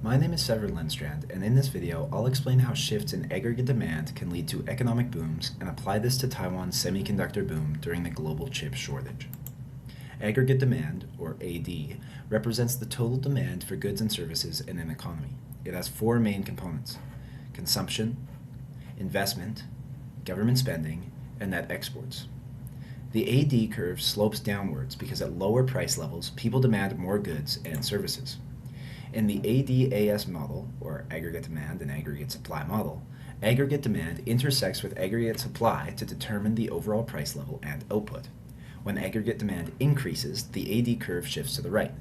My name is Severin Lindstrand, and in this video, I'll explain how shifts in aggregate demand can lead to economic booms and apply this to Taiwan's semiconductor boom during the global chip shortage. Aggregate demand, or AD, represents the total demand for goods and services in an economy. It has four main components: consumption, investment, government spending, and net exports. The AD curve slopes downwards because at lower price levels, people demand more goods and services. In the ADAS model, or aggregate demand and aggregate supply model, aggregate demand intersects with aggregate supply to determine the overall price level and output. When aggregate demand increases, the AD curve shifts to the right,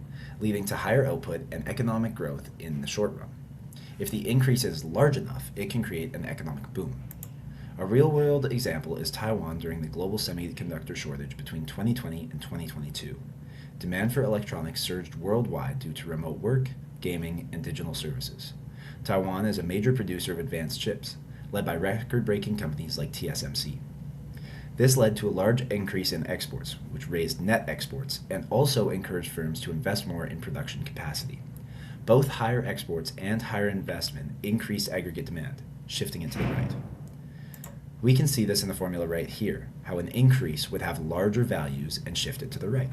leading to higher output and economic growth in the short run. If the increase is large enough, it can create an economic boom. A real-world example is Taiwan during the global semiconductor shortage between 2020 and 2022. Demand for electronics surged worldwide due to remote work, gaming, and digital services. Taiwan is a major producer of advanced chips, led by record-breaking companies like TSMC. This led to a large increase in exports, which raised net exports and also encouraged firms to invest more in production capacity. Both higher exports and higher investment increased aggregate demand, shifting it to the right. We can see this in the formula right here, how an increase would have larger values and shift it to the right.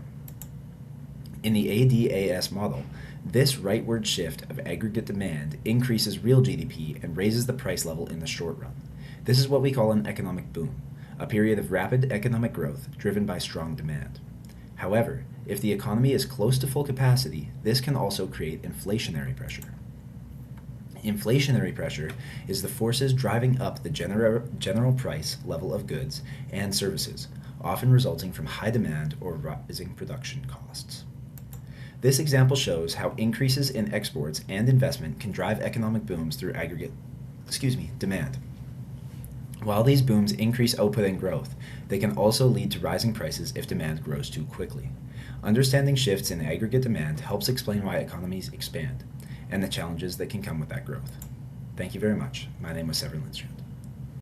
In the ADAS model, this rightward shift of aggregate demand increases real GDP and raises the price level in the short run. This is what we call an economic boom, a period of rapid economic growth driven by strong demand. However, if the economy is close to full capacity, this can also create inflationary pressure. Inflationary pressure is the forces driving up the general price level of goods and services, often resulting from high demand or rising production costs. This example shows how increases in exports and investment can drive economic booms through demand. While these booms increase output and growth, they can also lead to rising prices if demand grows too quickly. Understanding shifts in aggregate demand helps explain why economies expand and the challenges that can come with that growth. Thank you very much. My name was Severin Lindstrand.